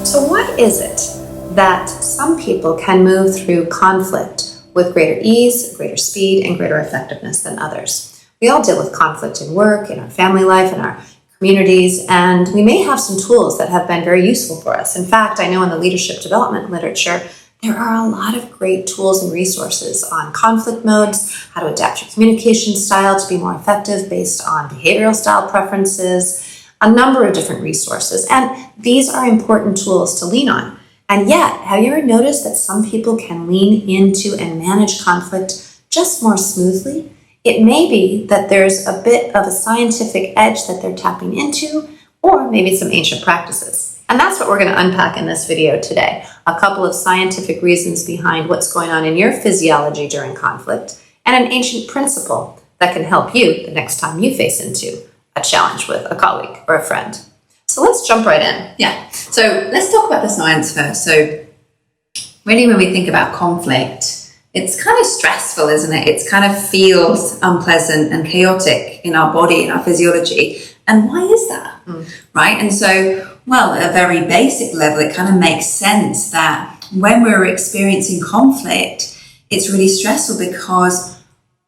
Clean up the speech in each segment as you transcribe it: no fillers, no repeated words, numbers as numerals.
So why is it that some people can move through conflict with greater ease, greater speed, and greater effectiveness than others? We all deal with conflict in work, in our family life, in our communities, and we may have some tools that have been very useful for us. In fact, I know in the leadership development literature, there are a lot of great tools and resources on conflict modes, how to adapt your communication style to be more effective based on behavioral style preferences, a number of different resources. And these are important tools to lean on. And yet, have you ever noticed that some people can lean into and manage conflict just more smoothly? It may be that there's a bit of a scientific edge that they're tapping into, or maybe some ancient practices. And that's what we're going to unpack in this video today. A couple of scientific reasons behind what's going on in your physiology during conflict, and an ancient principle that can help you the next time you face into a challenge with a colleague or a friend. So let's jump right in. Yeah. So let's talk about the science first. So really when we think about conflict, it's kind of stressful, isn't it? It kind of feels unpleasant and chaotic in our body, in our physiology. And why is that? Right? And so, well, at a very basic level, it kind of makes sense that when we're experiencing conflict, it's really stressful because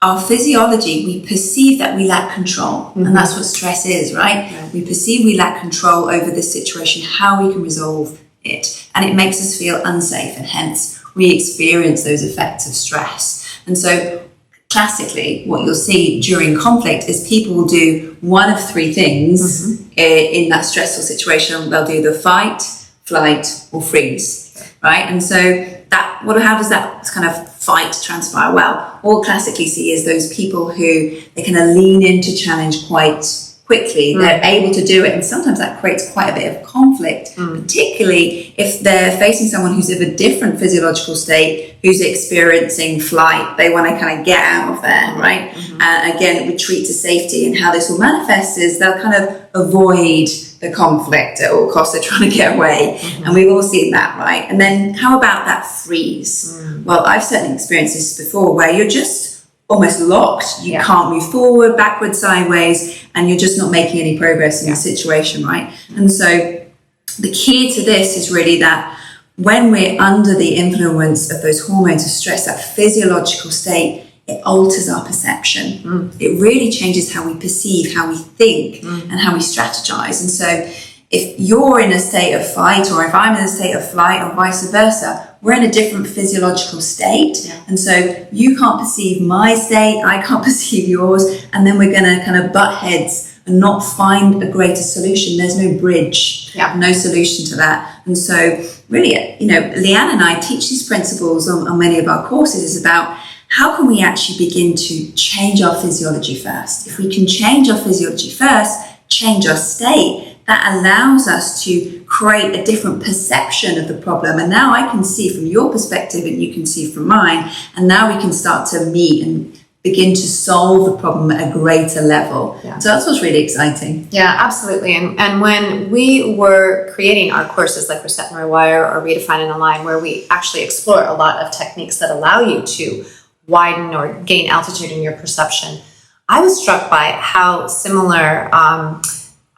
our physiology, we perceive that we lack control. And that's what stress is, right? Yeah. We perceive we lack control over this situation, how we can resolve it. And it makes us feel unsafe, and hence we experience those effects of stress. And so classically, what you'll see during conflict is people will do one of three things in that stressful situation. They'll do the fight, flight, or freeze, right? And so how does that kind of fight transpire? Well, what we'll classically see is those people who they kind of lean into challenge quite quickly. They're able to do it, and sometimes that creates quite a bit of conflict, particularly if they're facing someone who's of a different physiological state, who's experiencing flight. They want to kind of get out of there, right? And again, retreat to safety. And how this will manifest is they'll kind of avoid the conflict at all costs. They're trying to get away. And we've all seen that, right? And then how about that freeze? Well, I've certainly experienced this before, where you're just almost locked. You can't move forward, backward, sideways, and you're just not making any progress in the situation, right? And so the key to this is really that when we're under the influence of those hormones of stress, that physiological state, it alters our perception. It really changes how we perceive, how we think, and how we strategize. And so if you're in a state of fight, or if I'm in a state of flight, or vice versa, we're in a different physiological state. And so you can't perceive my state, I can't perceive yours, and then we're going to kind of butt heads and not find a greater solution. There's no bridge, no solution to that. And so really, Leanne and I teach these principles on many of our courses. Is about how can we actually begin to change our physiology first? If we can change our physiology first, change our state, that allows us to create a different perception of the problem. And now I can see from your perspective and you can see from mine. And now we can start to meet and begin to solve the problem at a greater level. So that's what's really exciting. Yeah, absolutely. And when we were creating our courses like Reset and Rewire or Redefine and Align, where we actually explore a lot of techniques that allow you to widen or gain altitude in your perception, I was struck by how similar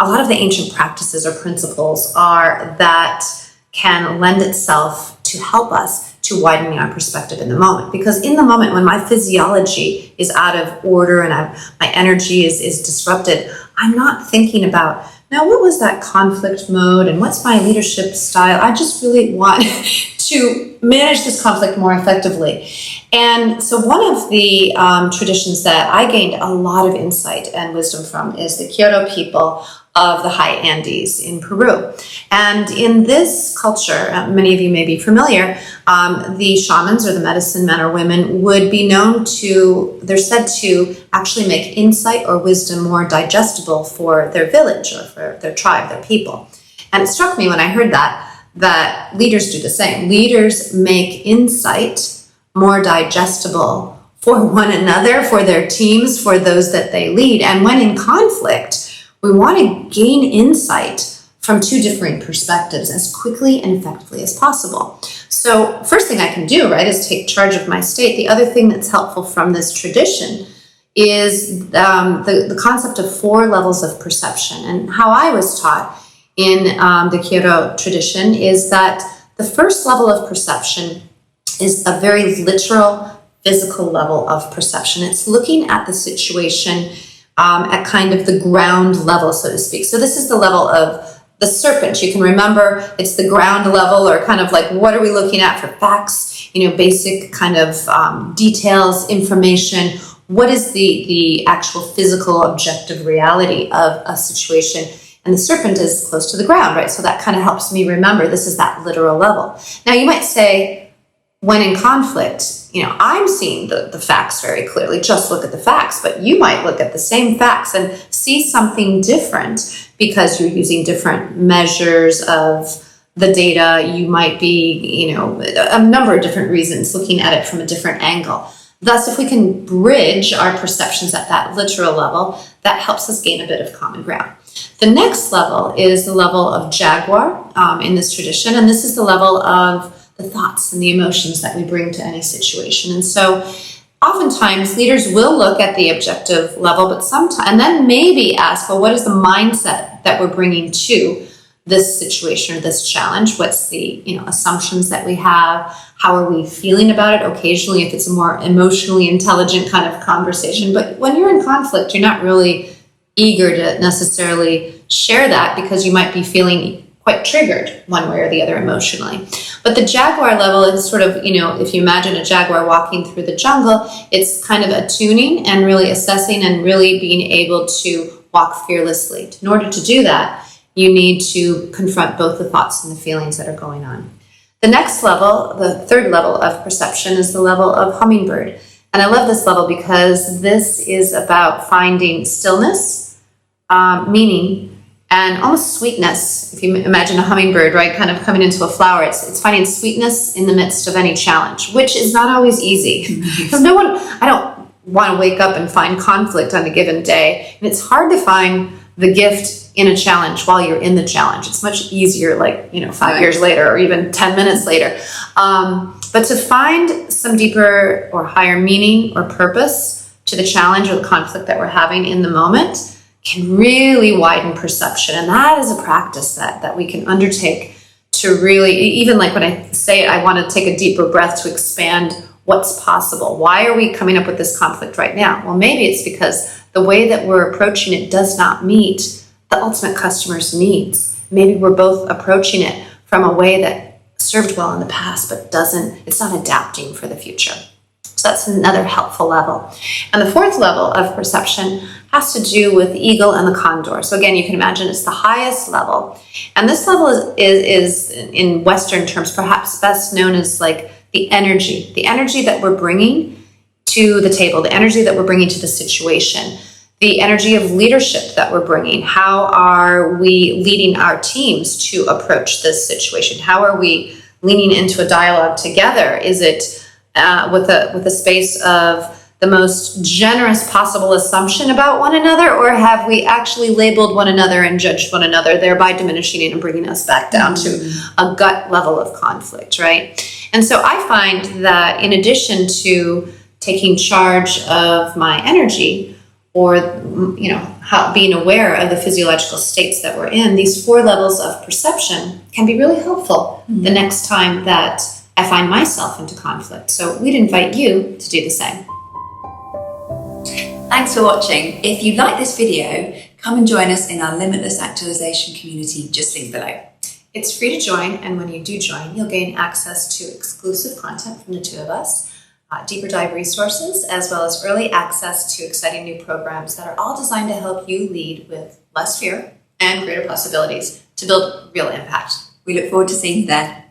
a lot of the ancient practices or principles are that can lend itself to help us to widening our perspective in the moment. Because in the moment when my physiology is out of order and my energy is disrupted, I'm not thinking about, now what was that conflict mode and what's my leadership style? I just really want to manage this conflict more effectively. And so one of the traditions that I gained a lot of insight and wisdom from is the Kyoto people of the high Andes in Peru. And in this culture, many of you may be familiar, the shamans or the medicine men or women would be known to, they're said to actually make insight or wisdom more digestible for their village or for their tribe, their people. And it struck me when I heard that leaders do the same. Leaders make insight more digestible for one another, for their teams, for those that they lead. And when in conflict, we want to gain insight from two differing perspectives as quickly and effectively as possible. So first thing I can do, right, is take charge of my state. The other thing that's helpful from this tradition is the concept of 4 levels of perception. And how I was taught in the Kyoto tradition is that the first level of perception is a very literal, physical level of perception. It's looking at the situation at kind of the ground level, so to speak. So this is the level of the serpent. You can remember it's the ground level, or kind of like, what are we looking at for facts? Basic kind of details, information. What is the actual physical, objective reality of a situation? And the serpent is close to the ground, right? So that kind of helps me remember this is that literal level. Now you might say, when in conflict, I'm seeing the facts very clearly, just look at the facts, but you might look at the same facts and see something different because you're using different measures of the data. You might be, a number of different reasons looking at it from a different angle. Thus, if we can bridge our perceptions at that literal level, that helps us gain a bit of common ground. The next level is the level of jaguar in this tradition, and this is the level of the thoughts and the emotions that we bring to any situation. And so oftentimes leaders will look at the objective level, but sometimes, and then maybe ask, well, what is the mindset that we're bringing to this situation or this challenge? What's the assumptions that we have? How are we feeling about it? Occasionally, if it's a more emotionally intelligent kind of conversation. But when you're in conflict, you're not really eager to necessarily share that because you might be feeling quite triggered one way or the other emotionally. But the jaguar level is sort of, if you imagine a jaguar walking through the jungle, it's kind of attuning and really assessing and really being able to walk fearlessly. In order to do that, you need to confront both the thoughts and the feelings that are going on. The next level, the third level of perception, is the level of hummingbird. And I love this level because this is about finding stillness, meaning, and almost sweetness. If you imagine a hummingbird, right, kind of coming into a flower, it's finding sweetness in the midst of any challenge, which is not always easy. Because I don't want to wake up and find conflict on a given day. And it's hard to find the gift in a challenge while you're in the challenge. It's much easier, 5 years later or even 10 minutes later. But to find some deeper or higher meaning or purpose to the challenge or the conflict that we're having in the moment can really widen perception. And that is a practice that we can undertake to really, even like when I say it, I want to take a deeper breath to expand what's possible. Why are we coming up with this conflict right now? Well, maybe it's because the way that we're approaching it does not meet the ultimate customer's needs. Maybe we're both approaching it from a way that served well in the past, but it's not adapting for the future. So that's another helpful level. And the fourth level of perception has to do with the eagle and the condor. So again, you can imagine it's the highest level. And this level is in Western terms, perhaps best known as like the energy that we're bringing to the table, the energy that we're bringing to the situation, the energy of leadership that we're bringing. How are we leading our teams to approach this situation? How are we leaning into a dialogue together? Is it with a space of the most generous possible assumption about one another, or have we actually labeled one another and judged one another, thereby diminishing it and bringing us back down to a gut level of conflict, right? And so I find that in addition to taking charge of my energy, or how being aware of the physiological states that we're in, these four levels of perception can be really helpful the next time that I find myself into conflict. So we'd invite you to do the same. Thanks for watching. If you like this video, come and join us in our Limitless Actualization community, just linked below. It's free to join, and when you do join, you'll gain access to exclusive content from the two of us, deeper dive resources, as well as early access to exciting new programs that are all designed to help you lead with less fear and greater possibilities to build real impact. We look forward to seeing you there.